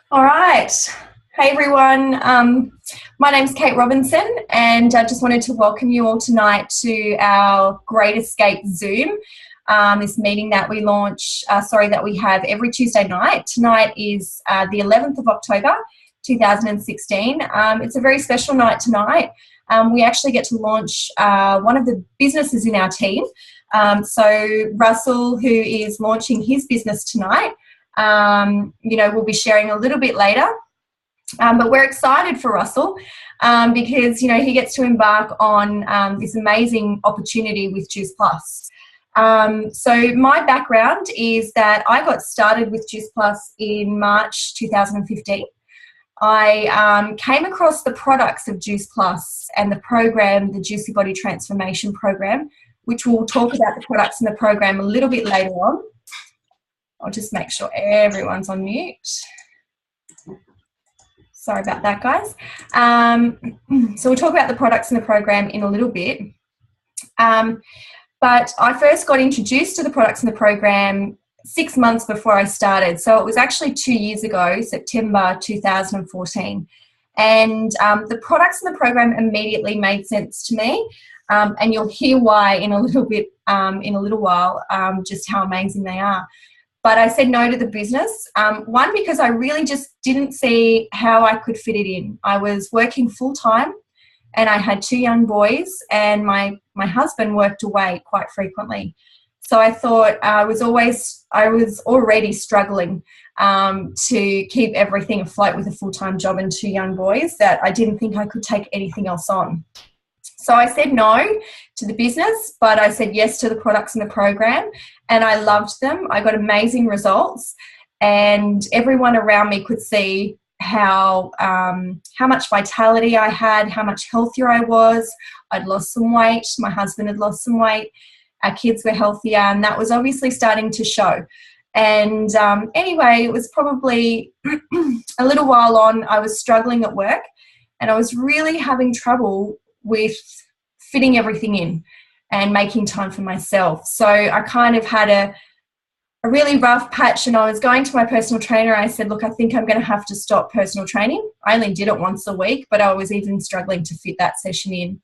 All right. Hey everyone. My name's Kate Robinson, and I just wanted to welcome you all tonight to our Great Escape Zoom. This meeting that we have every Tuesday night. Tonight is the 11th of October, 2016. It's a very special night tonight. We actually get to launch one of the businesses in our team. So Russell, who is launching his business tonight, we'll be sharing a little bit later. But we're excited for Russell because, he gets to embark on this amazing opportunity with Juice Plus. So my background is that I got started with Juice Plus in March 2015. I came across the products of Juice Plus and the program, the Juicy Body Transformation Program, which we'll talk about the products in the program a little bit later on. I'll just make sure everyone's on mute. Sorry about that, guys. So we'll talk about the products in the program in a little bit. But I first got introduced to the products in the program 6 months before I started. So it was actually 2 years ago, September 2014. And the products in the program immediately made sense to me. And you'll hear why in a little while, just how amazing they are. But I said no to the business. One, because I really just didn't see how I could fit it in. I was working full time and I had 2 young boys, and my husband worked away quite frequently. So I thought I was already struggling to keep everything afloat with a full-time job and 2 young boys, that I didn't think I could take anything else on. So I said no to the business, but I said yes to the products in the program, and I loved them. I got amazing results, and everyone around me could see how much vitality I had, how much healthier I was. I'd lost some weight. My husband had lost some weight. Our kids were healthier, and that was obviously starting to show. And anyway, it was probably a little while on. I was struggling at work, and I was really having trouble with fitting everything in and making time for myself. So I kind of had a really rough patch, and I was going to my personal trainer. I said, look, I think I'm going to have to stop personal training. I only did it once a week, but I was even struggling to fit that session in.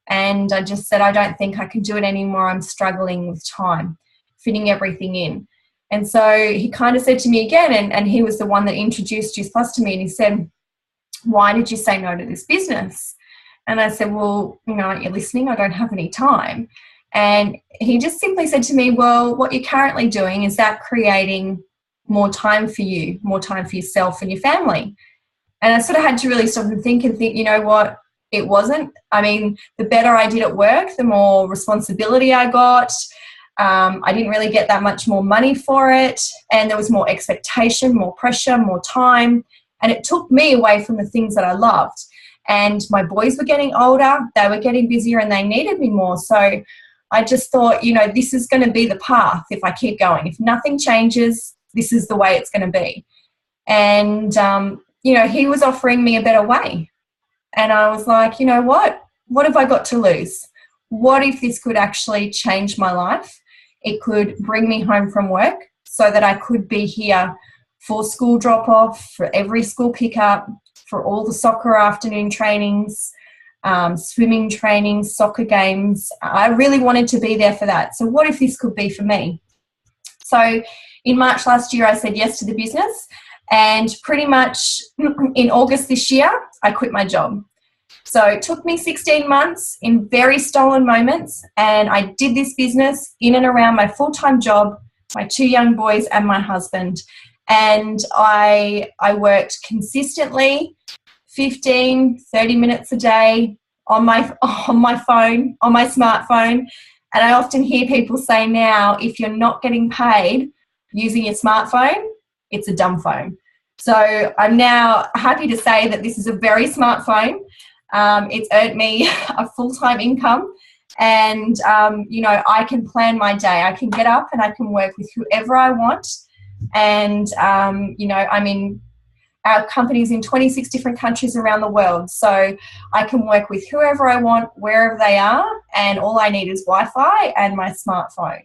And I just said, I don't think I can do it anymore. I'm struggling with time, fitting everything in. And so he kind of said to me again, and he was the one that introduced Juice Plus to me, and he said, why did you say no to this business? And I said, well, aren't you listening? I don't have any time. And he just simply said to me, well, what you're currently doing, is that creating more time for you, more time for yourself and your family? And I sort of had to really stop and think, you know what, it wasn't. I mean, the better I did at work, the more responsibility I got. I didn't really get that much more money for it. And there was more expectation, more pressure, more time. And it took me away from the things that I loved. And my boys were getting older, they were getting busier, and they needed me more. So I just thought, this is going to be the path if I keep going. If nothing changes, this is the way it's going to be. And, he was offering me a better way. And I was like, you know what? What have I got to lose? What if this could actually change my life? It could bring me home from work so that I could be here for school drop-off, for every school pickup, for all the soccer afternoon trainings, swimming trainings, soccer games. I really wanted to be there for that. So what if this could be for me? So in March last year, I said yes to the business, and pretty much in August this year, I quit my job. So it took me 16 months in very stolen moments, and I did this business in and around my full-time job, my 2 young boys, and my husband. And I worked consistently 15, 30 minutes a day on my phone, on my smartphone. And I often hear people say now, if you're not getting paid using your smartphone, it's a dumb phone. So I'm now happy to say that this is a very smart phone. It's earned me a full-time income. And, I can plan my day. I can get up and I can work with whoever I want. And, our company's in 26 different countries around the world. So I can work with whoever I want, wherever they are, and all I need is Wi-Fi and my smartphone.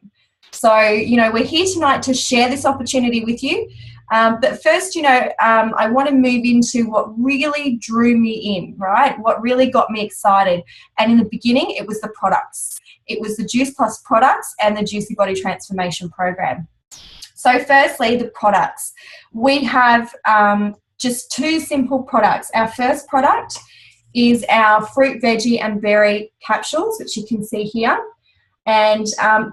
So, we're here tonight to share this opportunity with you. But first, I want to move into what really drew me in, right? What really got me excited. And in the beginning, it was the products. It was the Juice Plus products and the Juicy Body Transformation Program. So firstly, the products. We have just two simple products. Our first product is our fruit, veggie and berry capsules, which you can see here. And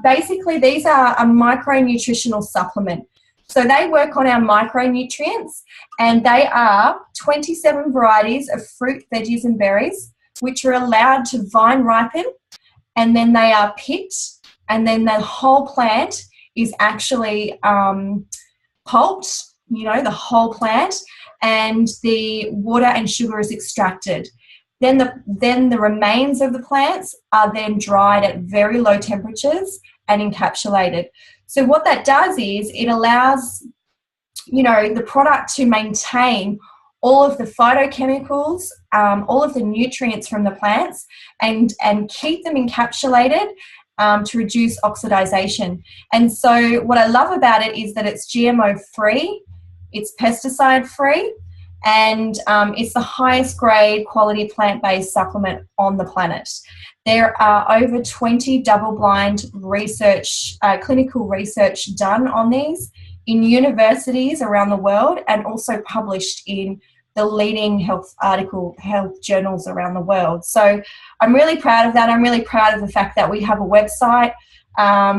basically these are a micronutritional supplement. So they work on our micronutrients, and they are 27 varieties of fruit, veggies and berries, which are allowed to vine ripen, and then they are picked, and then the whole plant is actually pulped, the whole plant, and the water and sugar is extracted. Then the remains of the plants are then dried at very low temperatures and encapsulated. So what that does is it allows, the product to maintain all of the phytochemicals, all of the nutrients from the plants, and keep them encapsulated to reduce oxidization. And so what I love about it is that it's GMO free, it's pesticide free, and it's the highest grade quality plant-based supplement on the planet. There are over 20 double-blind research, clinical research done on these in universities around the world, and also published in the leading health journals around the world. So I'm really proud of that. I'm really proud of the fact that we have a website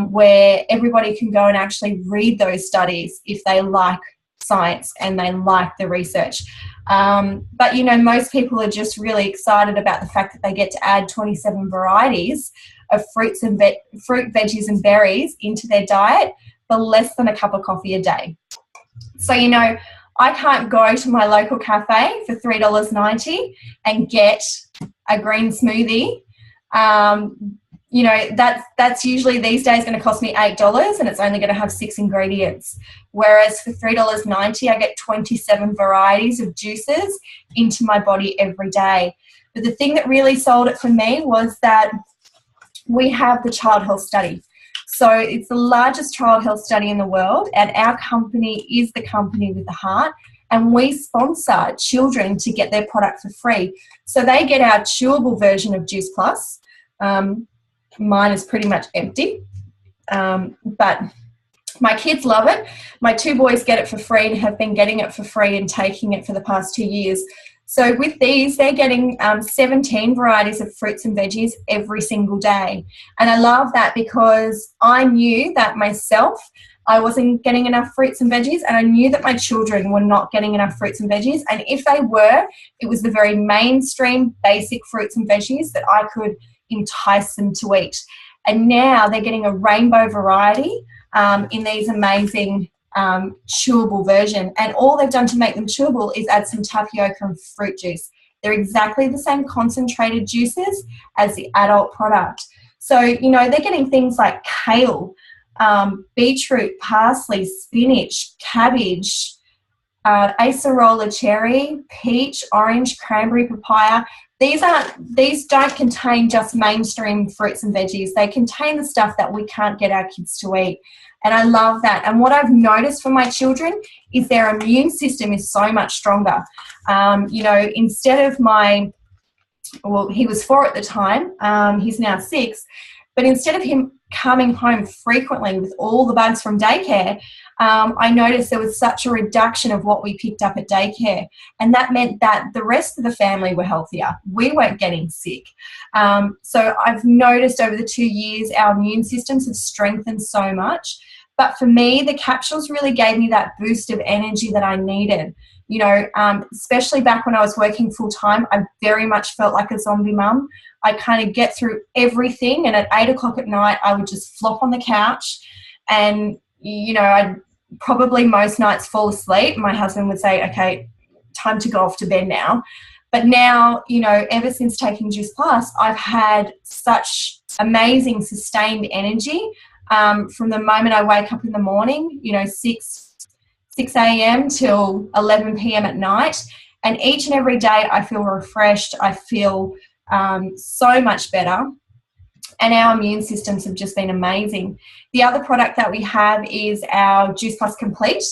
where everybody can go and actually read those studies if they like science and they like the research. But most people are just really excited about the fact that they get to add 27 varieties of fruit, veggies and berries into their diet for less than a cup of coffee a day. So I can't go to my local cafe for $3.90 and get a green smoothie. That's usually these days going to cost me $8, and it's only going to have 6 ingredients. Whereas for $3.90, I get 27 varieties of juices into my body every day. But the thing that really sold it for me was that we have the Child Health Study. So it's the largest child health study in the world, and our company is the company with the heart, and we sponsor children to get their product for free. So they get our chewable version of Juice Plus. Mine is pretty much empty, but my kids love it. My 2 boys get it for free and have been getting it for free and taking it for the past 2 years. So with these, they're getting 17 varieties of fruits and veggies every single day. And I love that because I knew that myself, I wasn't getting enough fruits and veggies, and I knew that my children were not getting enough fruits and veggies. And if they were, it was the very mainstream basic fruits and veggies that I could entice them to eat. And now they're getting a rainbow variety in these amazing chewable version, and all they've done to make them chewable is add some tapioca and fruit juice. They're exactly the same concentrated juices as the adult product. So they're getting things like kale, beetroot, parsley, spinach, cabbage, acerola cherry, peach, orange, cranberry, papaya. These don't contain just mainstream fruits and veggies. They contain the stuff that we can't get our kids to eat. And I love that. And what I've noticed for my children is their immune system is so much stronger. Instead of he was 4 at the time, he's now 6, but instead of him coming home frequently with all the bugs from daycare, I noticed there was such a reduction of what we picked up at daycare. And that meant that the rest of the family were healthier. We weren't getting sick. So I've noticed over the 2 years, our immune systems have strengthened so much. But for me, the capsules really gave me that boost of energy that I needed. Especially back when I was working full time, I very much felt like a zombie mum. I kind of get through everything, and at 8 o'clock at night, I would just flop on the couch, and I'd probably most nights fall asleep. My husband would say, "Okay, time to go off to bed now." But now, ever since taking Juice Plus, I've had such amazing sustained energy from the moment I wake up in the morning, 6 a.m. till 11 p.m. at night. And each and every day I feel refreshed. I feel so much better. And our immune systems have just been amazing. The other product that we have is our Juice Plus Complete.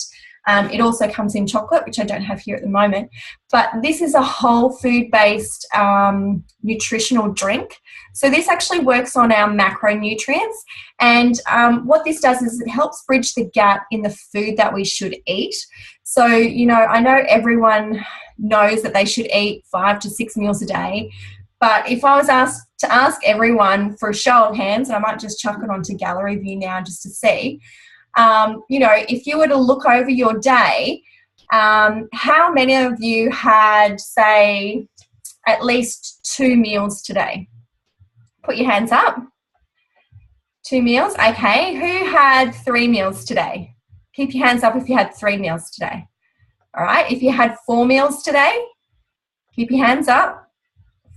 It also comes in chocolate, which I don't have here at the moment. But this is a whole food-based nutritional drink. So this actually works on our macronutrients. And what this does is it helps bridge the gap in the food that we should eat. So, you know, I know everyone knows that they should eat 5 to 6 meals a day. But if I was asked to ask everyone for a show of hands, and I might just chuck it onto gallery view now just to see, you know, if you were to look over your day, how many of you had, say, at least 2 meals today? Put your hands up. 2 meals, okay. Who had 3 meals today? Keep your hands up if you had 3 meals today. All right, if you had 4 meals today, keep your hands up.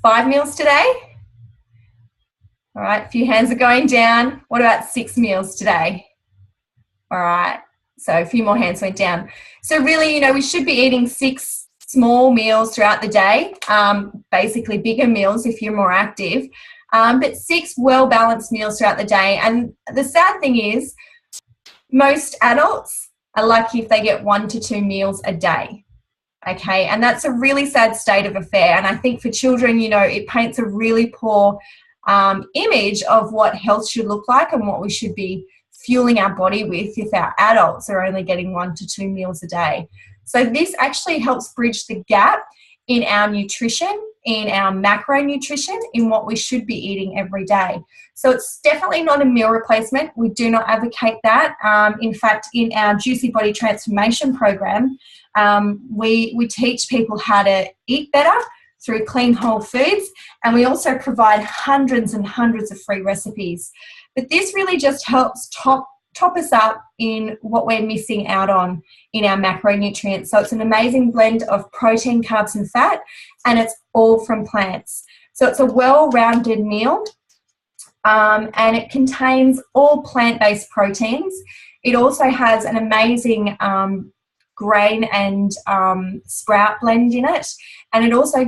5 meals today? All right, a few hands are going down. What about 6 meals today? All right, so a few more hands went down. So really, you know, we should be eating 6 small meals throughout the day, basically bigger meals if you're more active, but 6 well-balanced meals throughout the day. And the sad thing is, most adults are lucky if they get 1 to 2 meals a day. Okay, and that's a really sad state of affair. And I think for children, you know, it paints a really poor image of what health should look like and what we should be fueling our body with if our adults are only getting 1 to 2 meals a day. So this actually helps bridge the gap in our nutrition, in our macronutrition, in what we should be eating every day. So it's definitely not a meal replacement. We do not advocate that. In fact, in our Juicy Body Transformation program, we teach people how to eat better through clean whole foods, and we also provide hundreds and hundreds of free recipes. But this really just helps top us up in what we're missing out on in our macronutrients. So it's an amazing blend of protein, carbs and fat, and it's all from plants. So it's a well-rounded meal, and it contains all plant-based proteins. It also has an amazing grain and sprout blend in it, and it also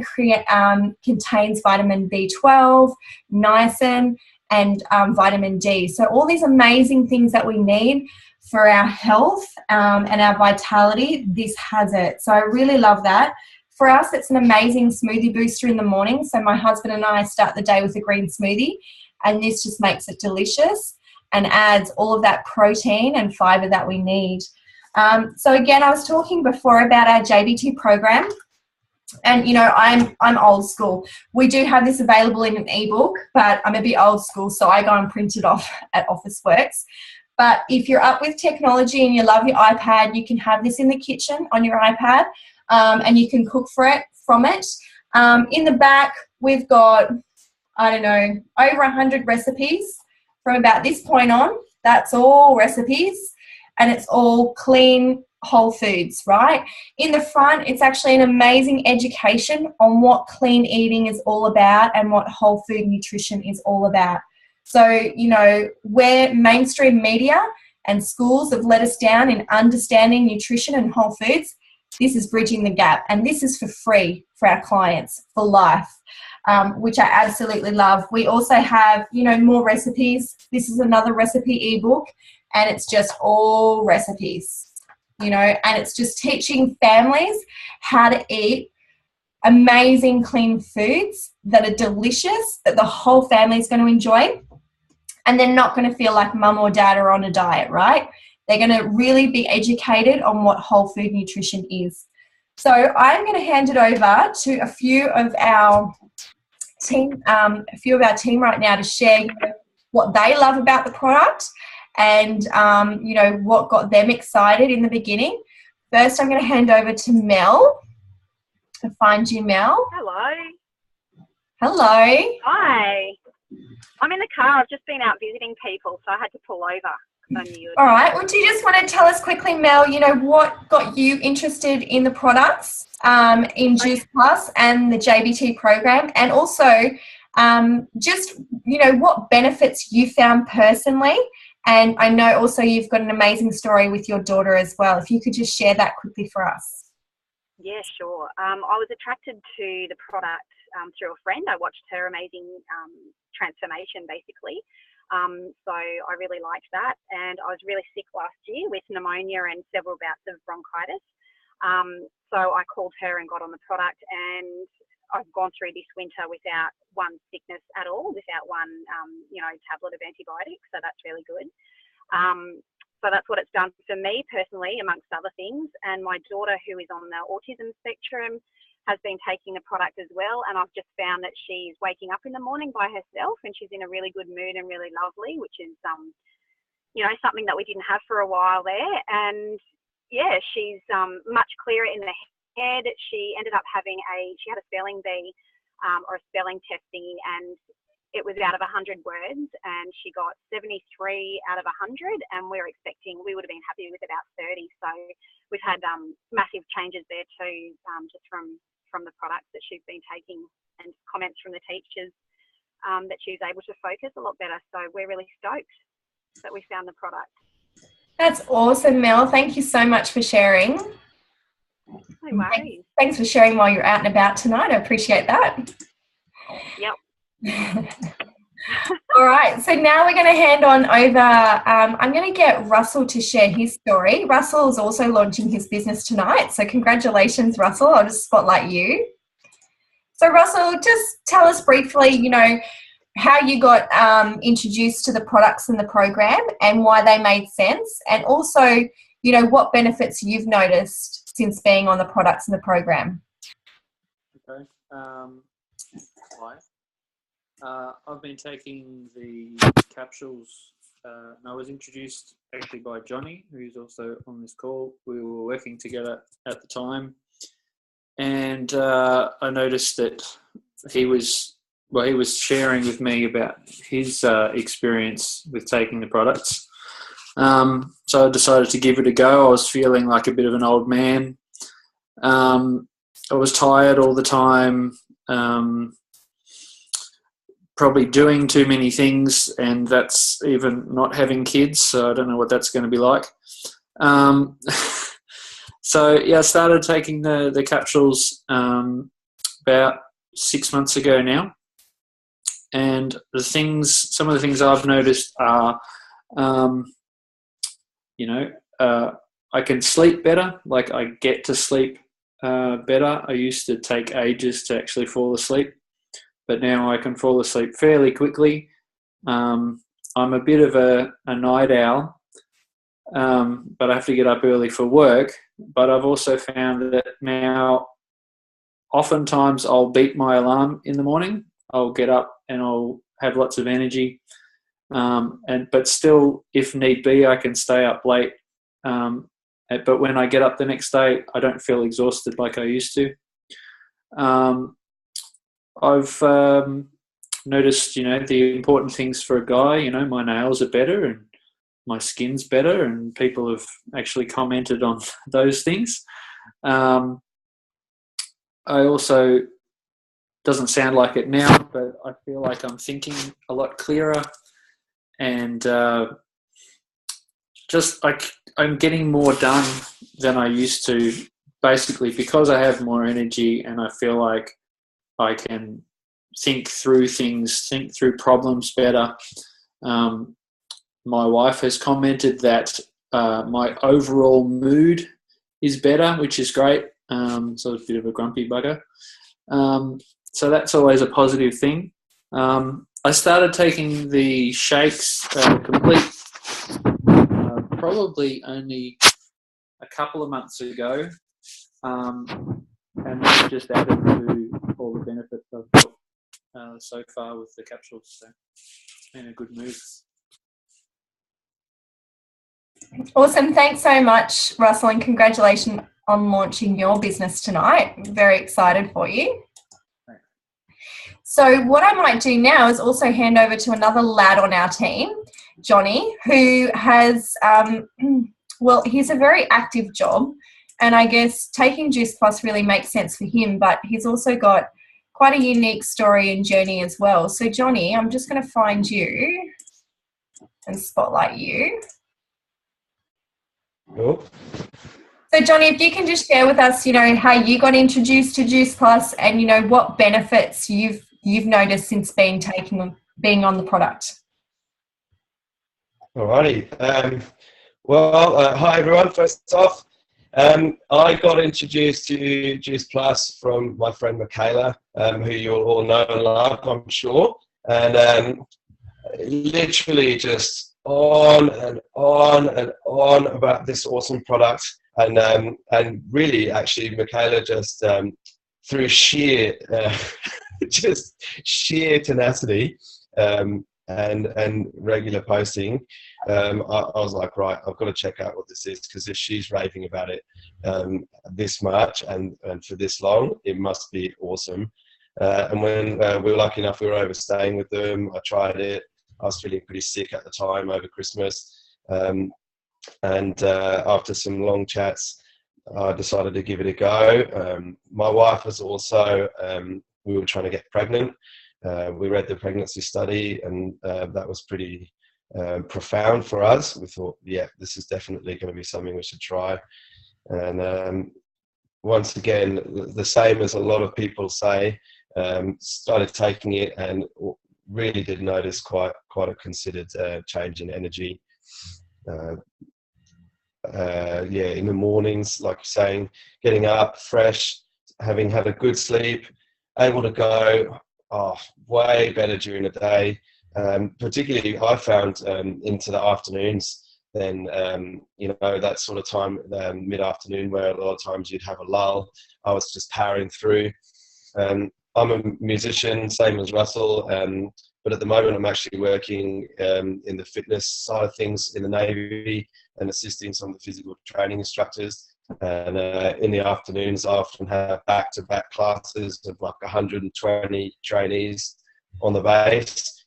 contains vitamin B12, niacin, and vitamin D. So all these amazing things that we need for our health and our vitality, this has it. So I really love that. For us, it's an amazing smoothie booster in the morning. So my husband and I start the day with a green smoothie, and this just makes it delicious and adds all of that protein and fiber that we need. So again, I was talking before about our JBT program. And, you know, I'm old school. We do have this available in an ebook, but I'm a bit old school, so I go and print it off at Officeworks. But if you're up with technology and you love your iPad, you can have this in the kitchen on your iPad, and you can cook from it. In the back, we've got, I don't know, over 100 recipes from about this point on. That's all recipes, and it's all clean, whole foods, right? In the front, it's actually an amazing education on what clean eating is all about and what whole food nutrition is all about. So, you know, where mainstream media and schools have let us down in understanding nutrition and whole foods, this is bridging the gap, and this is for free for our clients for life, which I absolutely love. We also have, you know, more recipes. This is another recipe ebook, and it's just all recipes. You know, and it's just teaching families how to eat amazing clean foods that are delicious, that the whole family is going to enjoy, and they're not going to feel like mum or dad are on a diet, right? They're going to really be educated on what whole food nutrition is. So I'm going to hand it over to a few of our team right now to share what they love about the product, and, you know, what got them excited in the beginning. First, I'm going to hand over to Mel. To find you, Mel. Hello. Hello. Hi. I'm in the car. I've just been out visiting people, so I had to pull over because I knew you. All right. Well, do you just want to tell us quickly, Mel, you know, what got you interested in the products in Juice Plus and the JBT program, and also just, you know, what benefits you found personally. And I know also you've got an amazing story with your daughter as well. If you could just share that quickly for us. Yeah, sure. I was attracted to the product through a friend. I watched her amazing transformation, basically. So I really liked that. And I was really sick last year with pneumonia and several bouts of bronchitis. So I called her and got on the product, and I've gone through this winter without one sickness at all, without one, tablet of antibiotics. So that's really good. So that's what it's done for me personally, amongst other things. And my daughter, who is on the autism spectrum, has been taking the product as well. And I've just found that she's waking up in the morning by herself, and she's in a really good mood and really lovely, which is, something that we didn't have for a while there. And yeah, she's much clearer in the head. She ended up she had a spelling bee or a spelling test thingy, and it was out of 100 words, and she got 73 out of 100, and we would have been happy with about 30. So we've had massive changes there too, just from the products that she's been taking, and comments from the teachers that she was able to focus a lot better. So we're really stoked that we found the product. That's awesome, Mel. Thank you so much for sharing. No worries. Thanks for sharing while you're out and about tonight. I appreciate that. Yep. All right, so now we're going to hand on over. I'm going to get Russell to share his story. Russell is also launching his business tonight, so congratulations, Russell. I'll just spotlight you. So Russell, just tell us briefly, how you got introduced to the products in the program and why they made sense, and also, what benefits you've noticed since being on the products in the program. Okay. Hi. I've been taking the capsules, and I was introduced actually by Johnny, who's also on this call. We were working together at the time, and I noticed that he was sharing with me about his experience with taking the products. So I decided to give it a go. I was feeling like a bit of an old man. I was tired all the time. Probably doing too many things, and that's even not having kids, so I don't know what that's going to be like. So yeah, I started taking the capsules about 6 months ago now, and some of the things I've noticed are, I can sleep better. Like, I get to sleep better. I used to take ages to actually fall asleep, but now I can fall asleep fairly quickly. I'm a bit of a night owl, but I have to get up early for work. But I've also found that now oftentimes I'll beat my alarm in the morning. I'll get up and I'll have lots of energy. But still, if need be, I can stay up late. But when I get up the next day, I don't feel exhausted like I used to. I've noticed, the important things for a guy. My nails are better and my skin's better, and people have actually commented on those things. I also, doesn't sound like it now, but I feel like I'm thinking a lot clearer, and I'm getting more done than I used to, basically because I have more energy and I feel like I can think through things, think through problems better. My wife has commented that my overall mood is better, which is great. So I was a bit of a grumpy bugger. So that's always a positive thing. I started taking the shakes complete probably only a couple of months ago, and that's just added to all the benefits I've got so far with the capsules. So it's been a good move. Awesome. Thanks so much, Russell, and congratulations on launching your business tonight. I'm very excited for you. Thanks. So what I might do now is also hand over to another lad on our team, Johnny, who has, he's a very active job, and I guess taking Juice Plus really makes sense for him, but he's also got quite a unique story and journey as well. So Johnny, I'm just going to find you and spotlight you. Cool. So Johnny, if you can just share with us, how you got introduced to Juice Plus, and what benefits you've noticed since being on the product. Alrighty. Hi everyone. First off, I got introduced to Juice Plus from my friend Michaela, who you'll all know and love, I'm sure. And literally just on and on and on about this awesome product. And really, actually, Michaela just through sheer just sheer tenacity and regular posting, I was like, right, I've got to check out what this is, because if she's raving about it this much and for this long, it must be awesome. And when we were lucky enough, we were overstaying with them. I tried it. I was feeling pretty sick at the time over Christmas. And after some long chats, I decided to give it a go. My wife was also, we were trying to get pregnant. We read the pregnancy study, and that was pretty profound for us. We thought, yeah, this is definitely going to be something we should try. And once again, the same as a lot of people say, started taking it and really did notice quite a considered change in energy. In the mornings, like you're saying, getting up fresh, having had a good sleep, able to go way better during the day. Particularly, I found into the afternoons, then that sort of time, mid-afternoon, where a lot of times you'd have a lull. I was just powering through. I'm a musician, same as Russell, but at the moment I'm actually working in the fitness side of things in the Navy and assisting some of the physical training instructors. And in the afternoons, I often have back-to-back classes of like 120 trainees on the base.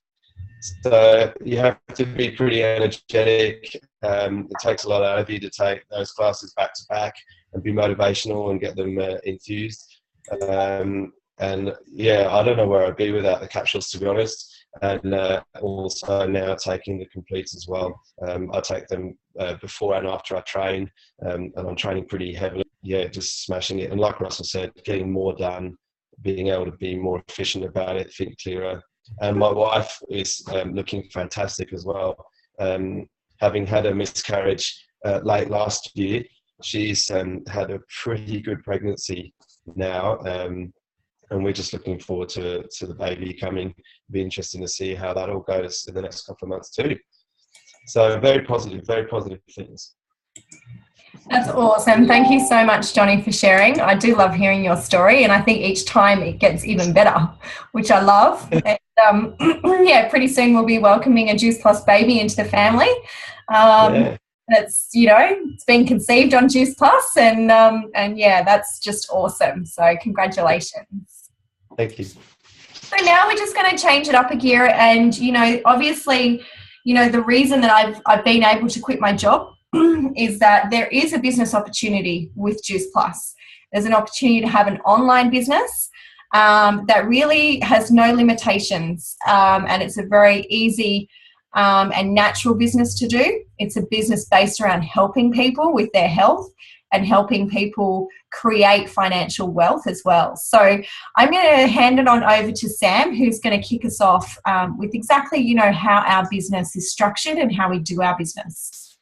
So you have to be pretty energetic. It takes a lot out of you to take those classes back-to-back and be motivational and get them enthused. And yeah, I don't know where I'd be without the capsules, to be honest. And also now taking the completes as well. I take them before and after I train, and I'm training pretty heavily. Yeah, just smashing it. And like Russell said, getting more done, being able to be more efficient about it, think clearer. And my wife is looking fantastic as well. Having had a miscarriage late last year, she's had a pretty good pregnancy now. And we're just looking forward to the baby coming. It'll be interesting to see how that all goes in the next couple of months too. So very positive things. That's awesome. Thank you so much, Johnny, for sharing. I do love hearing your story, and I think each time it gets even better, which I love. And pretty soon we'll be welcoming a Juice Plus baby into the family. That's, it's been conceived on Juice Plus, and that's just awesome. So congratulations. Thank you. So now we're just going to change it up a gear, and obviously, the reason that I've been able to quit my job is that there is a business opportunity with Juice Plus. There's an opportunity to have an online business that really has no limitations, and it's a very easy and natural business to do. It's a business based around helping people with their health and helping people create financial wealth as well. So I'm going to hand it on over to Sam, who's going to kick us off with exactly, how our business is structured and how we do our business.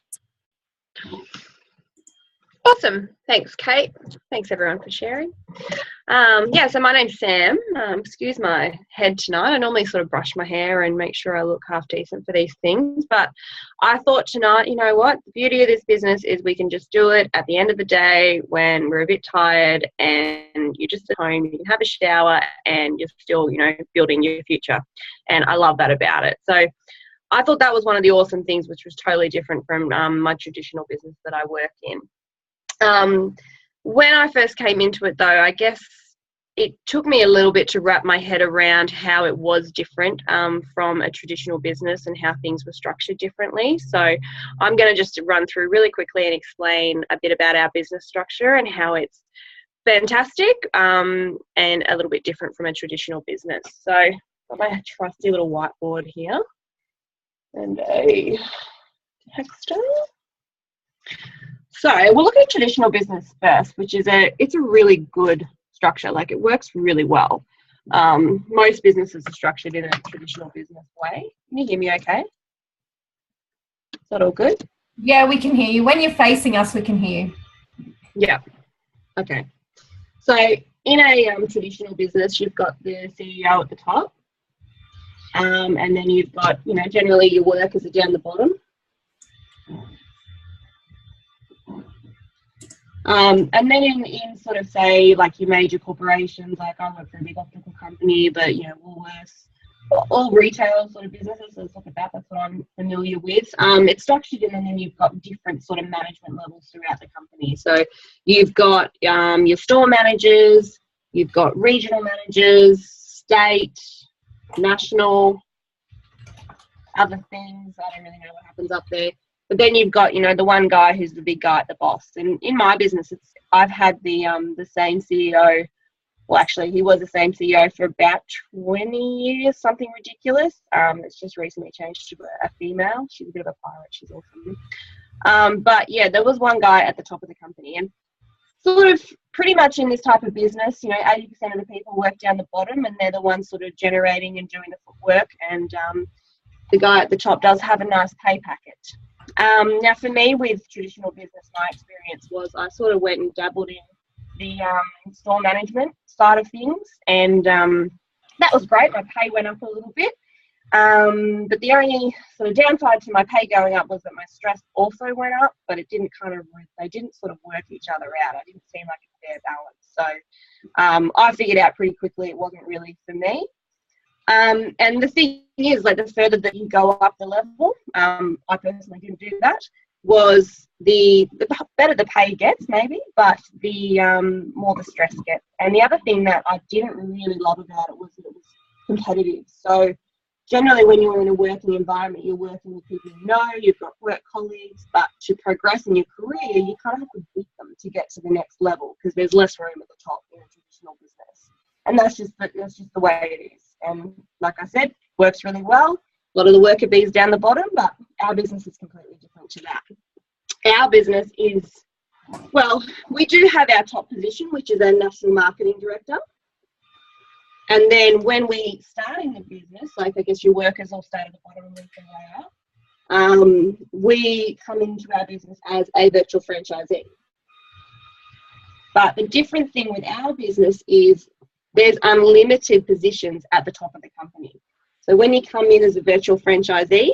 Awesome. Thanks, Kate. Thanks, everyone, for sharing. So my name's Sam. Excuse my head tonight. I normally sort of brush my hair and make sure I look half decent for these things. But I thought tonight, you know what? The beauty of this business is we can just do it at the end of the day when we're a bit tired and you're just at home, you can have a shower and you're still, building your future. And I love that about it. So I thought that was one of the awesome things, which was totally different from my traditional business that I work in. When I first came into it, though, I guess it took me a little bit to wrap my head around how it was different from a traditional business and how things were structured differently. So I'm going to just run through really quickly and explain a bit about our business structure and how it's fantastic and a little bit different from a traditional business. So I've got my trusty little whiteboard here and a texter. So we'll look at traditional business first, which is it's a really good structure. Like, it works really well. Most businesses are structured in a traditional business way. Can you hear me okay? that all good? Yeah, we can hear you. When you're facing us, we can hear you. Yeah. Okay. So in a traditional business, you've got the CEO at the top, and then you've got, generally your workers are down the bottom. And then in sort of, say, like your major corporations, like I work for a big optical company, but, Woolworths, all retail sort of businesses, so let's look at that. That's what I'm familiar with. It's structured, and then you've got different sort of management levels throughout the company. So you've got your store managers, you've got regional managers, state, national, other things. I don't really know what happens up there. But then you've got, the one guy who's the big guy, the boss. And in my business, I've had the same CEO. Well, actually, he was the same CEO for about 20 years, something ridiculous. It's just recently changed to a female. She's a bit of a pirate. She's awesome. But yeah, there was one guy at the top of the company, and sort of pretty much in this type of business, 80% of the people work down the bottom, and they're the ones sort of generating and doing the footwork. And the guy at the top does have a nice pay packet. Now, for me, with traditional business, my experience was I sort of went and dabbled in the store management side of things, and that was great. My pay went up a little bit, but the only sort of downside to my pay going up was that my stress also went up, but it didn't they didn't sort of work each other out. I didn't seem like a fair balance. So I figured out pretty quickly it wasn't really for me. And the thing is, like, the further that you go up the level, I personally didn't do that, was the better the pay gets, maybe, but the more the stress gets. And the other thing that I didn't really love about it was that it was competitive. So generally when you're in a working environment, you're working with people you know, you've got work colleagues, but to progress in your career, you kind of have to beat them to get to the next level, because there's less room at the top in a traditional business. And that's just the way it is. And like I said, works really well. A lot of the worker bees down the bottom, but our business is completely different to that. Our business is, well, we do have our top position, which is our national marketing director. And then when we start in the business, like I guess your workers all start at the bottom and work their way up, we come into our business as a virtual franchisee. But the different thing with our business is there's unlimited positions at the top of the company. So when you come in as a virtual franchisee,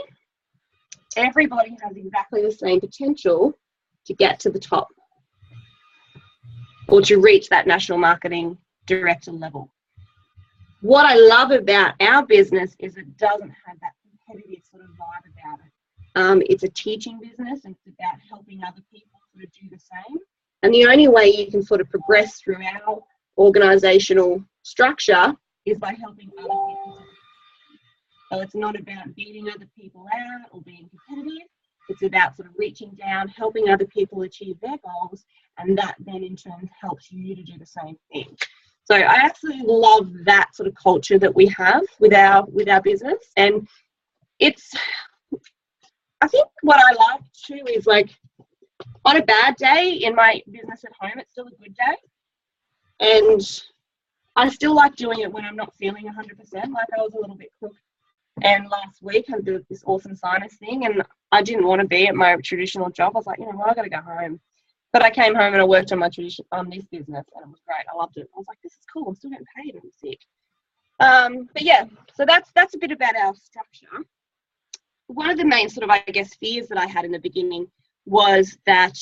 everybody has exactly the same potential to get to the top or to reach that national marketing director level. What I love about our business is it doesn't have that competitive sort of vibe about it. It's a teaching business, and it's about helping other people sort of do the same. And the only way you can sort of progress through our organizational structure is by helping other people. So it's not about beating other people out or being competitive. It's about sort of reaching down, helping other people achieve their goals, and that then in turn helps you to do the same thing. So I absolutely love that sort of culture that we have with our business. And it's, I think what I like too is, like, on a bad day in my business at home, it's still a good day. And I still like doing it when I'm not feeling 100%. Like, I was a little bit crook, and last week I did this awesome sinus thing, and I didn't want to be at my traditional job. I was like, you know what, I got to go home. But I came home and I worked on on this business, and it was great. I loved it. I was like, this is cool. I'm still getting paid and I'm sick. But yeah, so that's a bit about our structure. One of the main sort of, I guess, fears that I had in the beginning was that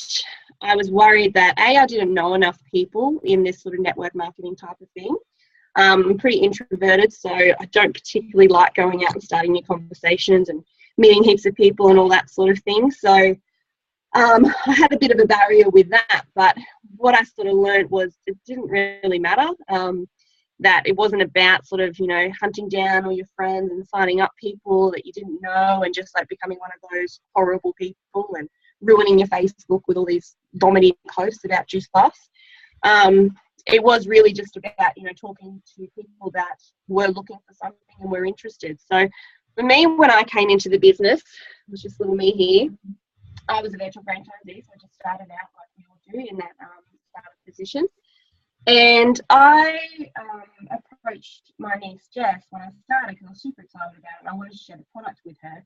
I was worried that I didn't know enough people in this sort of network marketing type of thing. I'm pretty introverted, so I don't particularly like going out and starting new conversations and meeting heaps of people and all that sort of thing. So I had a bit of a barrier with that, but what I sort of learned was it didn't really matter, that it wasn't about sort of, hunting down all your friends and signing up people that you didn't know and just like becoming one of those horrible people and ruining your Facebook with all these vomiting posts about Juice Plus. It was really just about, talking to people that were looking for something and were interested. So for me, when I came into the business, it was just little me here. I was a virtual franchisee, so I just started out like we all do in that startup position. And I approached my niece Jess when I started because I was super excited about it and I wanted to share the product with her.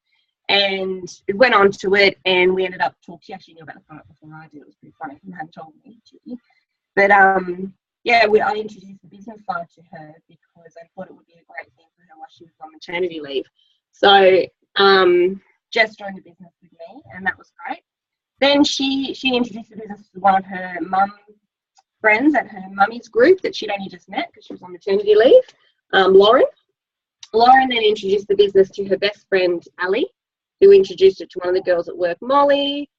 and it went on to it, and we ended up talking. She actually knew about the product before I did. It was pretty funny. She hadn't told me. But yeah, I introduced the business side to her because I thought it would be a great thing for her while she was on maternity leave. So Jess joined the business with me, and that was great. Then she introduced the business to one of her mum friends at her mummy's group that she'd only just met because she was on maternity leave, Lauren. Lauren then introduced the business to her best friend, Ali, who introduced it to one of the girls at work, Molly,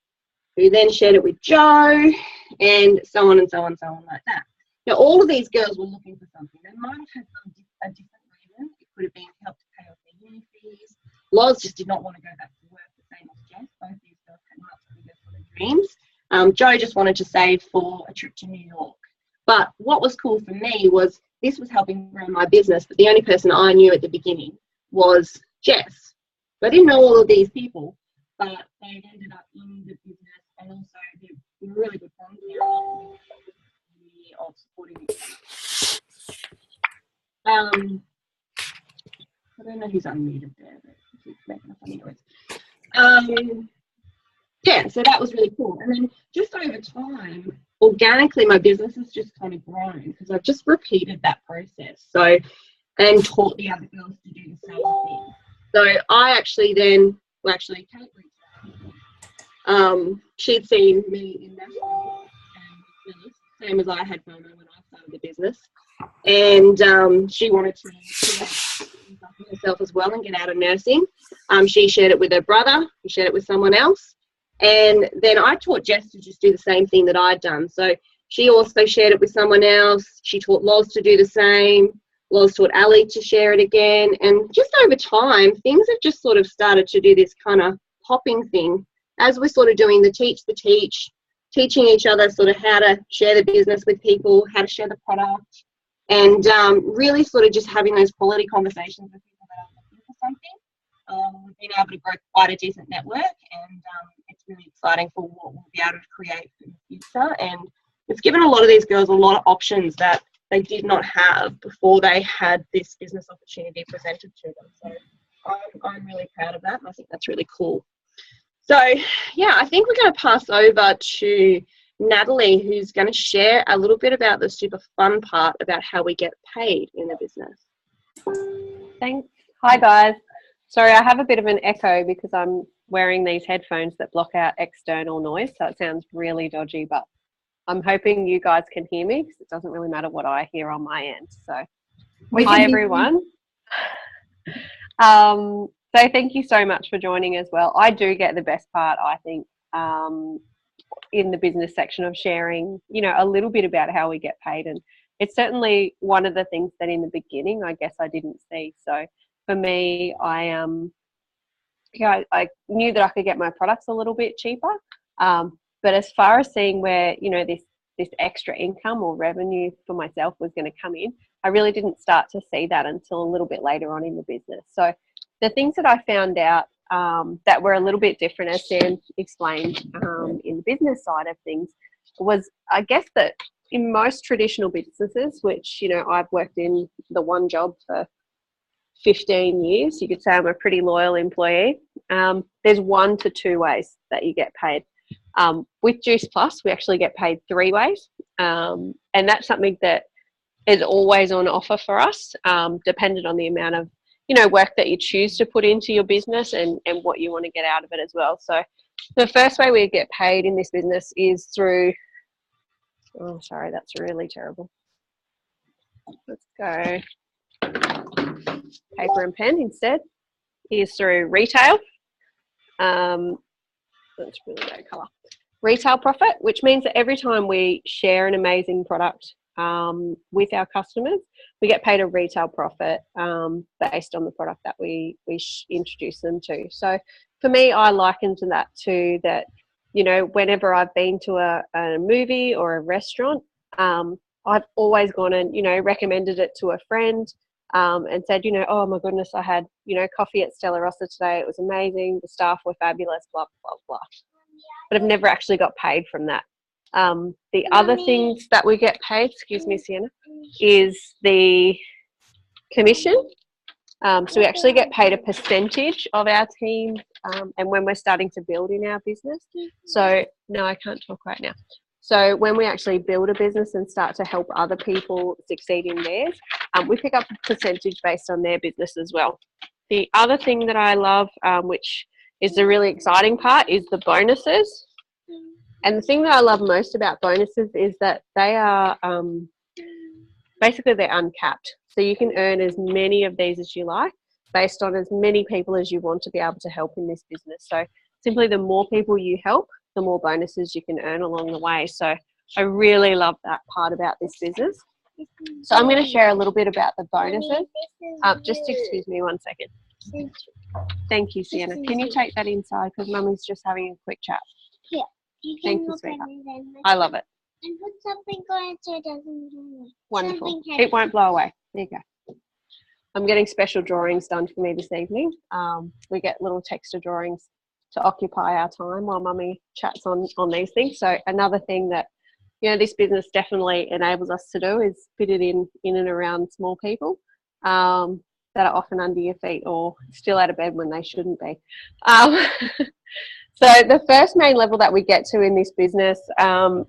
who then shared it with Joe, and so on and so on and so on like that. Now, all of these girls were looking for something. They might have had a different reason. It could have been to help to pay off their uni fees. Loz just did not want to go back to work the same as Jess. Both these girls had much bigger sort of dreams. Joe just wanted to save for a trip to New York. But what was cool for me was this was helping grow my business, but the only person I knew at the beginning was Jess. So I didn't know all of these people, but they ended up in the business, and also they're really good friends now of supporting me. I don't know who's unmuted there, but it keeps making a funny noise. Yeah, so that was really cool. And then just over time, organically, my business has just kind of grown because I've just repeated that process. So, and taught the other girls to do the same thing. So I actually then, Kate reached out. She'd seen me in Nashville and same as I had FOMO when I started the business. And she wanted to herself as well and get out of nursing. She shared it with her brother. He shared it with someone else. And then I taught Jess to just do the same thing that I'd done. So she also shared it with someone else. She taught Loz to do the same. Loz taught Ali to share it again. And just over time, things have just sort of started to do this kind of popping thing as we're sort of doing the teach, teaching each other sort of how to share the business with people, how to share the product, and really sort of just having those quality conversations with people that are looking for something. We've been able to grow quite a decent network, and it's really exciting for what we'll be able to create in the future. And it's given a lot of these girls a lot of options that they did not have before they had this business opportunity presented to them. So I'm really proud of that, and I think that's really cool. So yeah, I think we're going to pass over to Natalie, who's going to share a little bit about the super fun part about how we get paid in the business. Thanks. Hi guys. Sorry, I have a bit of an echo because I'm wearing these headphones that block out external noise, so it sounds really dodgy, but I'm hoping you guys can hear me because it doesn't really matter what I hear on my end. So hi everyone. So thank you so much for joining as well. I do get the best part, I think, in the business section of sharing, you know, a little bit about how we get paid. And it's certainly one of the things that in the beginning, I guess I didn't see. So for me, I knew that I could get my products a little bit cheaper. But as far as seeing where, you know, this extra income or revenue for myself was going to come in, I really didn't start to see that until a little bit later on in the business. So the things that I found out that were a little bit different, as Sam explained in the business side of things, was I guess that in most traditional businesses, which, you know, I've worked in the one job for 15 years, you could say I'm a pretty loyal employee. There's 1 to 2 ways that you get paid. With Juice Plus, we actually get paid 3 ways. And that's something that is always on offer for us, dependent on the amount of, you know, work that you choose to put into your business and what you want to get out of it as well. So the first way we get paid in this business is through, oh, sorry, that's really terrible. Let's go paper and pen instead, is through retail. That's really low colour. Retail profit, which means that every time we share an amazing product with our customers, we get paid a retail profit based on the product that we introduce them to. So for me, I liken to that to that, you know, whenever I've been to a movie or a restaurant, I've always gone and, you know, recommended it to a friend and said, you know, oh my goodness, I had, you know, coffee at Stella Rossa today. It was amazing. The staff were fabulous, blah, blah, blah. But I've never actually got paid from that. The other things that we get paid, excuse me, Sienna, is the commission. So we actually get paid a percentage of our team and when we're starting to build in our business. So no, I can't talk right now. So when we actually build a business and start to help other people succeed in theirs, we pick up a percentage based on their business as well. The other thing that I love, which is the really exciting part, is the bonuses. And the thing that I love most about bonuses is that they are basically they're uncapped. So you can earn as many of these as you like based on as many people as you want to be able to help in this business. So simply the more people you help, the more bonuses you can earn along the way. So I really love that part about this business. So I'm going to share a little bit about the bonuses. Just excuse me 1 second. Thank you, Sienna. Can you take that inside because Mummy's just having a quick chat? Yeah. You can Thank you, look at sweetheart. it and I love it. and put something on it so it doesn't blow away. Wonderful. Something heavy. It won't blow away. There you go. I'm getting special drawings done for me this evening. We get little texture drawings to occupy our time while Mummy chats on these things. So another thing that, you know, this business definitely enables us to do is fit it in and around small people that are often under your feet or still out of bed when they shouldn't be. So the first main level that we get to in this business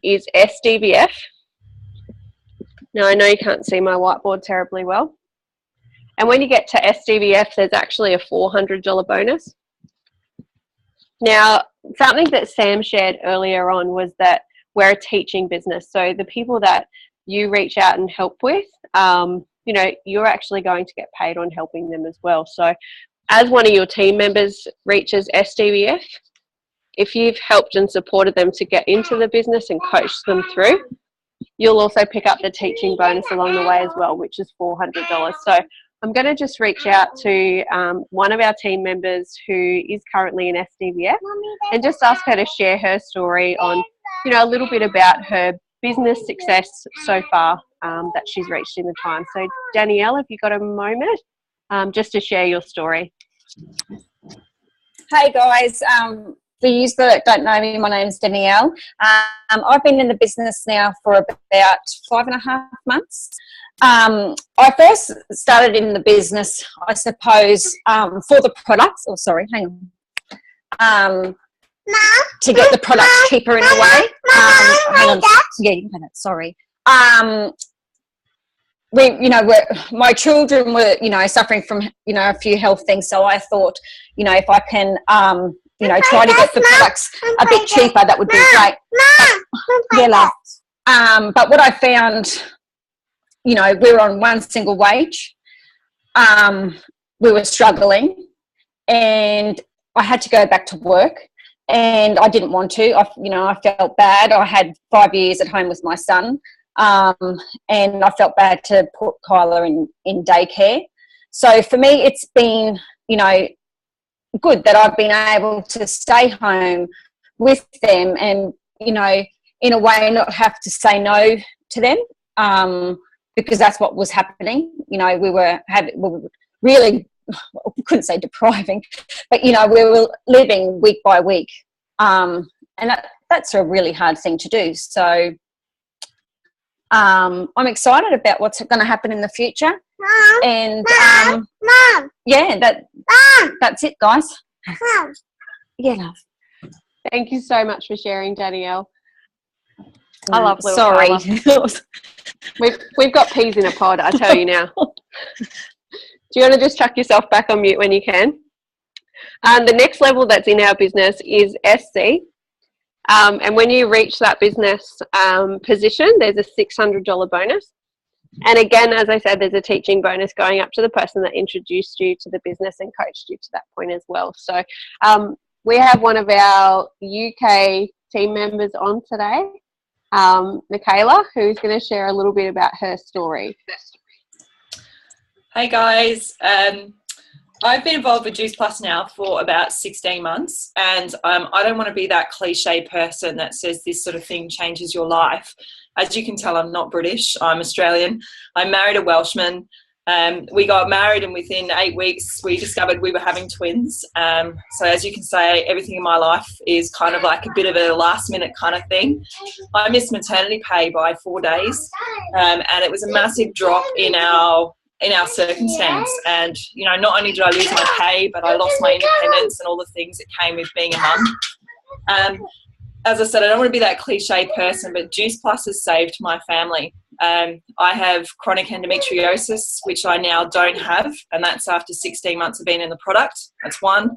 is SDVF. Now, I know you can't see my whiteboard terribly well. And when you get to SDVF, there's actually a $400 bonus. Now, something that Sam shared earlier on was that we're a teaching business. So the people that you reach out and help with, you know, you're actually going to get paid on helping them as well. So as one of your team members reaches SDVF, if you've helped and supported them to get into the business and coached them through, you'll also pick up the teaching bonus along the way as well, which is $400. So I'm going to just reach out to one of our team members who is currently in SDVF and just ask her to share her story on, you know, a little bit about her business success so far that she's reached in the time. So Danielle, have you got a moment just to share your story? Hey guys, for you that don't know me, my name is Danielle. I've been in the business now for about 5.5 months. I first started in the business, I suppose, for the products. Oh, sorry, hang on. To get the products cheaper in a way. Hang on. Yeah, you can play that. Sorry. My children were, you know, suffering from, you know, a few health things. So I thought, you know, if I can, you know, try to get the products a bit cheaper, that would be great. Yeah, love. But what I found, you know, we were on one single wage. We were struggling, and I had to go back to work, and I didn't want to. I felt bad. I had 5 years at home with my son, and I felt bad to put Kyla in daycare. So for me, it's been, you know, good that I've been able to stay home with them and, you know, in a way not have to say no to them, because that's what was happening. You know, we were really, we couldn't say depriving, but, you know, we were living week by week, and that's a really hard thing to do. So I'm excited about what's going to happen in the future. Mom, and Mom, yeah, that's it, guys. Mom. Yeah, love. Thank you so much for sharing, Danielle. I love little Sorry. Kyla. We've got peas in a pod, I tell you now. Do you want to just chuck yourself back on mute when you can? The next level that's in our business is SC. And when you reach that business position, there's a $600 bonus. And again, as I said, there's a teaching bonus going up to the person that introduced you to the business and coached you to that point as well. So we have one of our UK team members on today, Michaela, who's going to share a little bit about her story. Hey guys, I've been involved with Juice Plus now for about 16 months, and I don't want to be that cliche person that says this sort of thing changes your life. As you can tell, I'm not British, I'm Australian. I married a Welshman. We got married, and within 8 weeks we discovered we were having twins. So as you can say, everything in my life is kind of like a bit of a last minute kind of thing. I missed maternity pay by 4 days, and it was a massive drop in our in our circumstance. And, you know, not only did I lose my pay, but I lost my independence and all the things that came with being a mum. As I said, I don't want to be that cliche person, but Juice Plus has saved my family. I have chronic endometriosis, which I now don't have, and that's after 16 months of being in the product. That's one.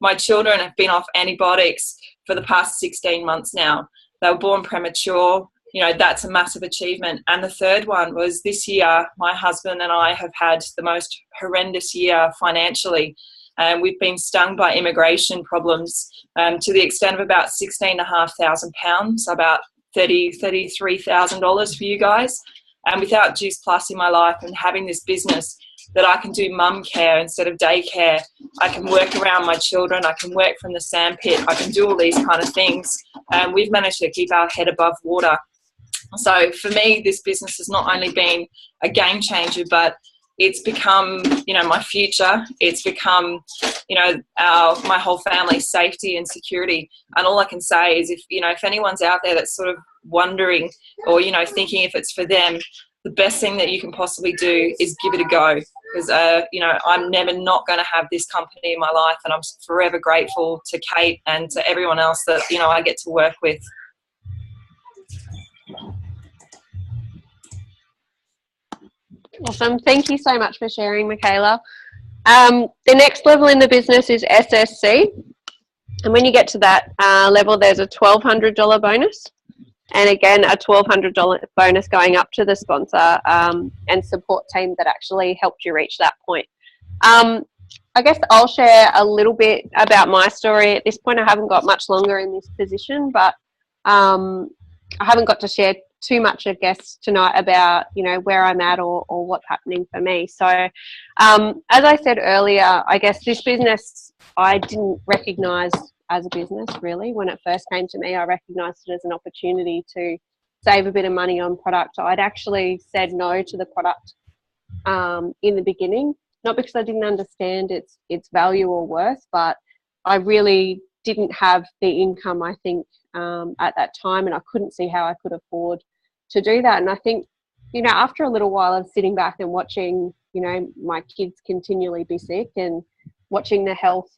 My children have been off antibiotics for the past 16 months now. They were born premature. You know, that's a massive achievement. And the third one was this year, my husband and I have had the most horrendous year financially. We've been stung by immigration problems to the extent of about £16,500, about $33,000 for you guys. And without Juice Plus in my life and having this business that I can do mum care instead of daycare, I can work around my children, I can work from the sandpit, I can do all these kind of things. And we've managed to keep our head above water. So for me, this business has not only been a game changer, but it's become, you know, my future. It's become, you know, my whole family's safety and security. And all I can say is, if anyone's out there that's sort of wondering or, you know, thinking if it's for them, the best thing that you can possibly do is give it a go. Because, you know, I'm never not going to have this company in my life, and I'm forever grateful to Kate and to everyone else that, you know, I get to work with. Awesome. Thank you so much for sharing, Michaela. The next level in the business is SSC. And when you get to that level, there's a $1,200 bonus. And again, a $1,200 bonus going up to the sponsor and support team that actually helped you reach that point. I guess I'll share a little bit about my story. At this point, I haven't got much longer in this position, but I haven't got to share too much, I guess, tonight about, you know, where I'm at or what's happening for me. So as I said earlier, I guess this business I didn't recognise as a business really. When it first came to me, I recognised it as an opportunity to save a bit of money on product. I'd actually said no to the product in the beginning, not because I didn't understand its value or worth, but I really didn't have the income, I think, at that time, and I couldn't see how I could afford to do that. And I think, you know, after a little while of sitting back and watching, you know, my kids continually be sick and watching the health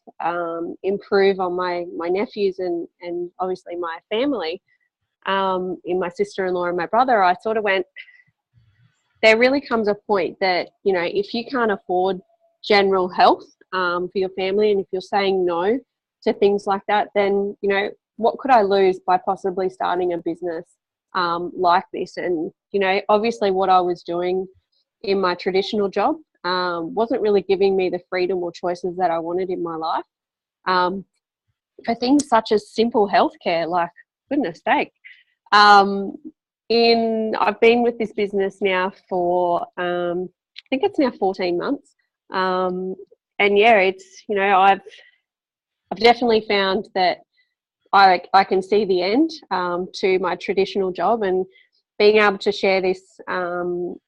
improve on my nephews and obviously my family, in my sister-in-law and my brother, I sort of went, there really comes a point that, you know, if you can't afford general health for your family, and if you're saying no to things like that, then, you know, what could I lose by possibly starting a business like this? And, you know, obviously what I was doing in my traditional job wasn't really giving me the freedom or choices that I wanted in my life. For things such as simple healthcare, like, goodness sake. I've been with this business now for, I think it's now 14 months. And yeah, it's, you know, I've definitely found that I can see the end to my traditional job, and being able to share this, you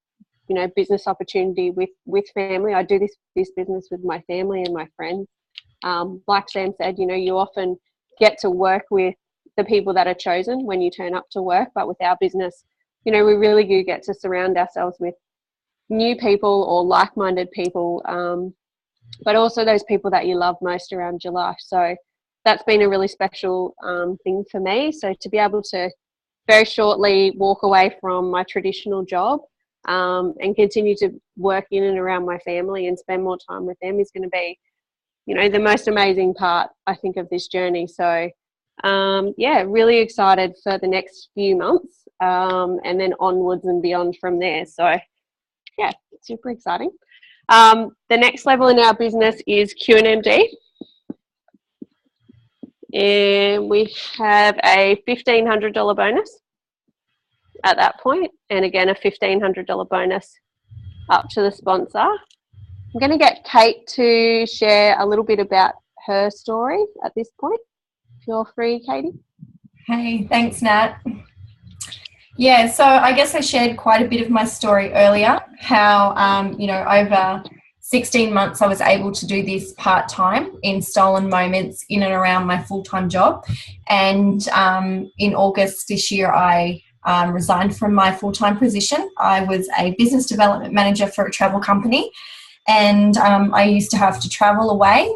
know, business opportunity with family. I do this business with my family and my friends. Like Sam said, you know, you often get to work with the people that are chosen when you turn up to work, but with our business, you know, we really do get to surround ourselves with new people or like-minded people, but also those people that you love most around your life. So that's been a really special thing for me. So to be able to very shortly walk away from my traditional job and continue to work in and around my family and spend more time with them is going to be, you know, the most amazing part, I think, of this journey. So yeah, really excited for the next few months and then onwards and beyond from there. So yeah, super exciting. The next level in our business is QNMD. And we have a $1,500 bonus at that point, and again a $1,500 bonus up to the sponsor. I'm going to get Kate to share a little bit about her story at this point. If you're free, Katie. Hey, thanks, Nat. Yeah, so I guess I shared quite a bit of my story earlier, how, you know, over 16 months I was able to do this part-time in stolen moments in and around my full-time job. And in August this year I resigned from my full-time position. I was a business development manager for a travel company, and I used to have to travel away,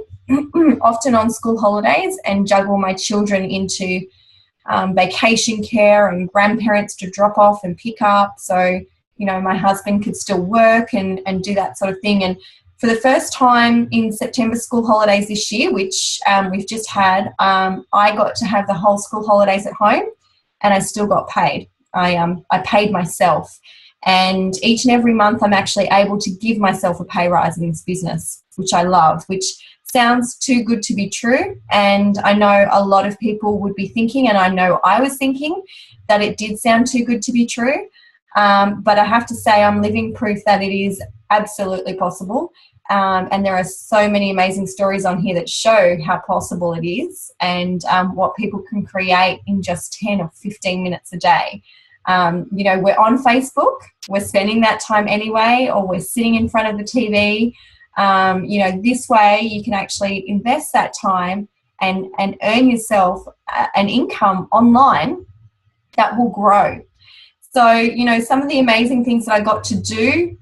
often on school holidays, and juggle my children into vacation care and grandparents to drop off and pick up. So, my husband could still work and do that sort of thing. And for the first time in September school holidays this year, which we've just had, I got to have the whole school holidays at home, and I still got paid. I paid myself. And each and every month I'm actually able to give myself a pay rise in this business, which I love, which sounds too good to be true. And I know a lot of people would be thinking, and I know I was thinking, that it did sound too good to be true. But I have to say I'm living proof that it is absolutely possible. And there are so many amazing stories on here that show how possible it is, and what people can create in just 10 or 15 minutes a day. We're on Facebook, we're spending that time anyway, or we're sitting in front of the TV. This way you can actually invest that time and earn yourself an income online that will grow. So, some of the amazing things that I got to do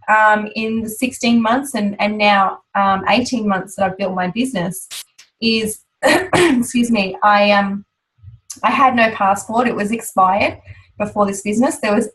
in the 16 months and now 18 months that I've built my business is, excuse me, I had no passport. It was expired before this business. There was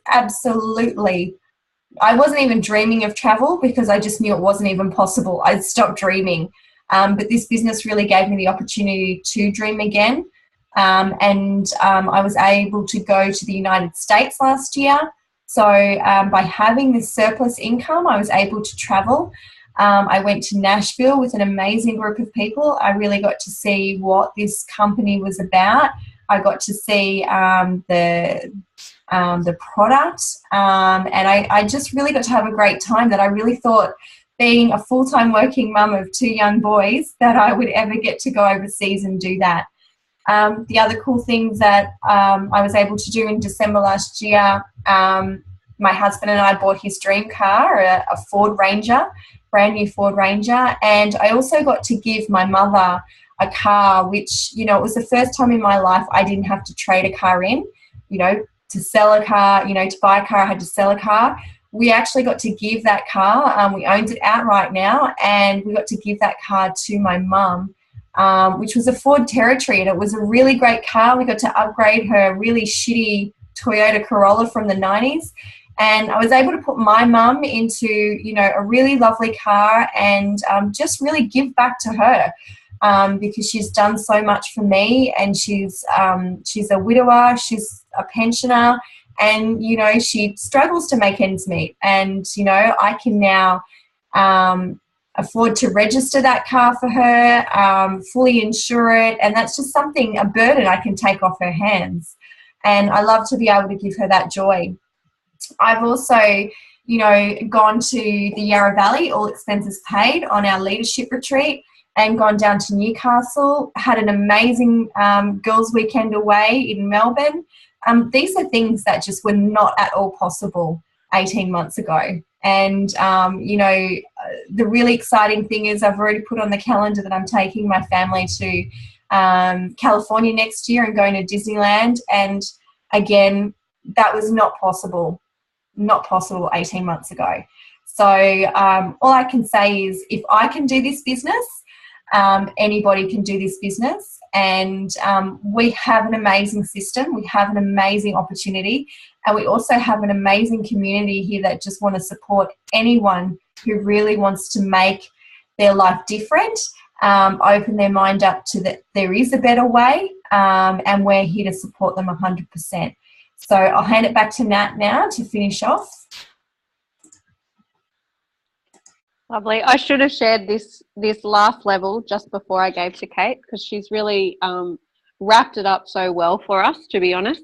I wasn't even dreaming of travel because I just knew it wasn't even possible. I'd stopped dreaming. But this business really gave me the opportunity to dream again. I was able to go to the United States last year. So by having this surplus income, I was able to travel. I went to Nashville with an amazing group of people. I really got to see what this company was about. I got to see the product, and I just really got to have a great time that I really thought, being a full-time working mum of 2 young boys, that I would ever get to go overseas and do that. The other cool things that I was able to do in December last year, my husband and I bought his dream car, a Ford Ranger, brand new Ford Ranger, and I also got to give my mother a car, which, it was the first time in my life I didn't have to trade a car in, to sell a car, to buy a car, I had to sell a car. We actually got to give that car, we owned it outright now, and we got to give that car to my mum, which was a Ford Territory, and it was a really great car. We got to upgrade her really shitty Toyota Corolla from the 90s, and I was able to put my mum into, a really lovely car and just really give back to her. Because she's done so much for me, and she's a widower, she's a pensioner, and she struggles to make ends meet, and I can now afford to register that car for her, fully insure it, and that's just a burden I can take off her hands, and I love to be able to give her that joy. I've also gone to the Yarra Valley, all expenses paid, on our leadership retreat, and gone down to Newcastle, had an amazing girls' weekend away in Melbourne. These are things that just were not at all possible 18 months ago. And, the really exciting thing is I've already put on the calendar that I'm taking my family to California next year and going to Disneyland. And, again, that was not possible 18 months ago. So all I can say is, if I can do this business, anybody can do this business, and we have an amazing system, we have an amazing opportunity, and we also have an amazing community here that just want to support anyone who really wants to make their life different, open their mind up to that there is a better way, and we're here to support them 100%. So I'll hand it back to Nat now to finish off. Lovely. I should have shared this last level just before I gave to Kate, because she's really wrapped it up so well for us, to be honest.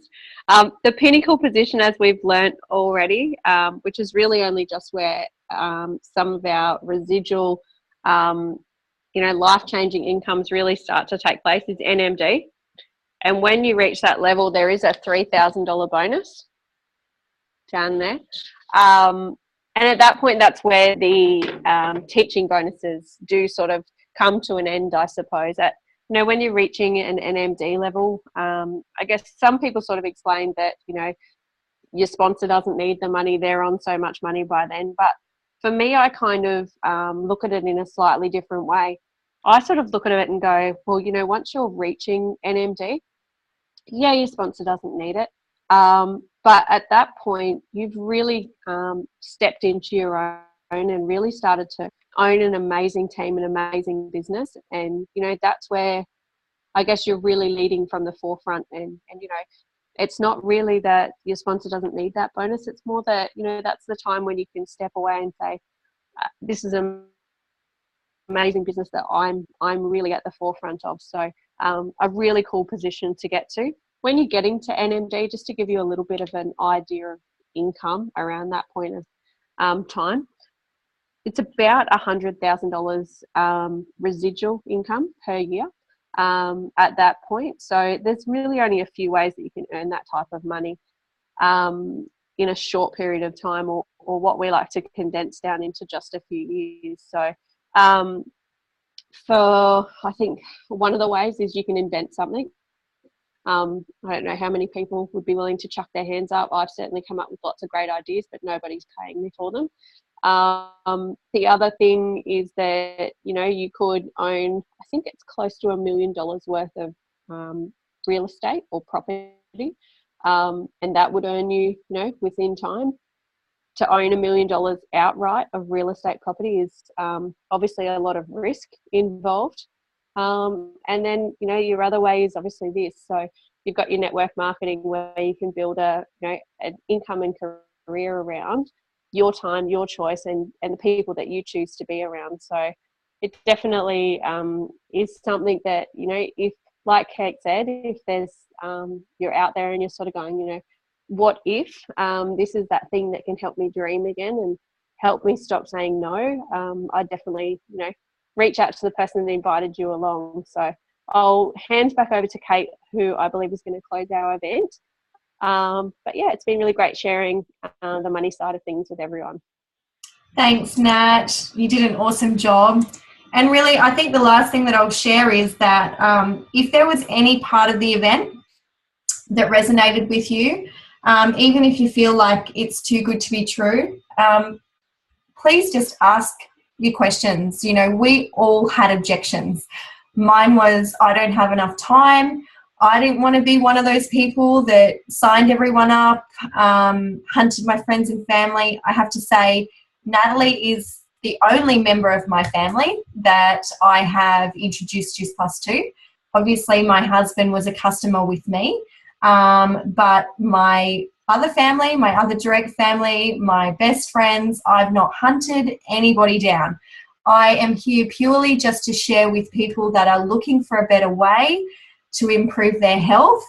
The pinnacle position, as we've learnt already, which is really only just where some of our residual, life-changing incomes really start to take place, is NMD. And when you reach that level, there is a $3,000 bonus down there. And at that point, that's where the teaching bonuses do sort of come to an end, I suppose. When you're reaching an NMD level, I guess some people sort of explain that, your sponsor doesn't need the money, they're on so much money by then. But for me, I kind of look at it in a slightly different way. I sort of look at it and go, well, you know, once you're reaching NMD, yeah, your sponsor doesn't need it. But at that point, you've really stepped into your own and really started to own an amazing team, an amazing business. And, you know, that's where I guess you're really leading from the forefront. And you know, it's not really that your sponsor doesn't need that bonus. It's more that, you know, that's the time when you can step away and say, this is an amazing business that I'm really at the forefront of. So a really cool position to get to. When you're getting to NMD, just to give you a little bit of an idea of income around that point of time, it's about $100,000 residual income per year at that point. So there's really only a few ways that you can earn that type of money in a short period of time, or what we like to condense down into just a few years. So for, I think one of the ways is you can invent something. I don't know how many people would be willing to chuck their hands up. I've certainly come up with lots of great ideas, but nobody's paying me for them. The other thing is that, you know, you could own, I think it's close to $1 million worth of real estate or property, and that would earn you, you know, within time. To own $1 million outright of real estate property is obviously a lot of risk involved. And then, you know, your other way is obviously this. So you've got your network marketing where you can build an income and career around your time, your choice, and the people that you choose to be around. So it definitely is something that, you know, if, like Kate said, if there's you're out there and you're sort of going, you know, what if this is that thing that can help me dream again and help me stop saying no, I definitely, you know, reach out to the person that invited you along. So I'll hand back over to Kate, who I believe is going to close our event. But yeah, it's been really great sharing the money side of things with everyone. Thanks, Nat. You did an awesome job. And really, I think the last thing that I'll share is that if there was any part of the event that resonated with you, even if you feel like it's too good to be true, please just ask your questions. You know, we all had objections. Mine was, I don't have enough time. I didn't want to be one of those people that signed everyone up, hunted my friends and family. I have to say, Natalie is the only member of my family that I have introduced Juice Plus to. Obviously, my husband was a customer with me, but my other family, my other direct family, my best friends, I've not hunted anybody down. I am here purely just to share with people that are looking for a better way to improve their health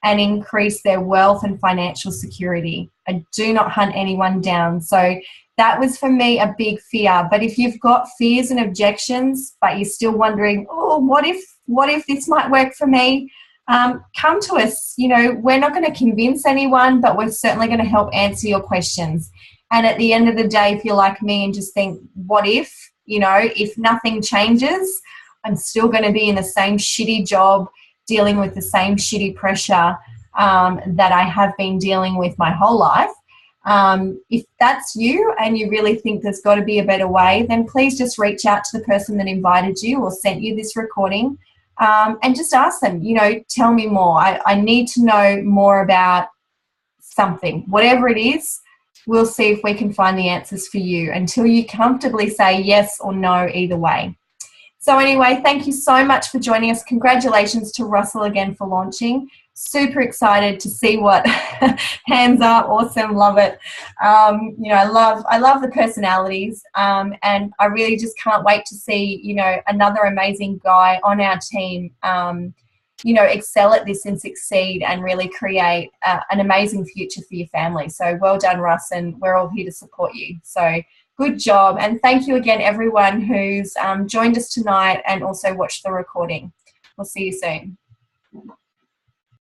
and increase their wealth and financial security. I do not hunt anyone down. So that was for me a big fear. But if you've got fears and objections, but you're still wondering, oh, what if this might work for me? Come to us. You know, we're not going to convince anyone, but we're certainly going to help answer your questions. And at the end of the day, if you're like me and just think, what if, you know, if nothing changes, I'm still going to be in the same shitty job, dealing with the same shitty pressure that I have been dealing with my whole life. If that's you and you really think there's got to be a better way, then please just reach out to the person that invited you or sent you this recording, and just ask them, you know, tell me more. I need to know more about something. Whatever it is, we'll see if we can find the answers for you until you comfortably say yes or no either way. So anyway, thank you so much for joining us. Congratulations to Russell again for launching. Super excited to see what hands are. Awesome, love it. You know, I love the personalities, and I really just can't wait to see, you know, another amazing guy on our team, you know, excel at this and succeed and really create an amazing future for your family. So well done, Russ, and we're all here to support you. So good job. And thank you again, everyone who's joined us tonight and also watched the recording. We'll see you soon.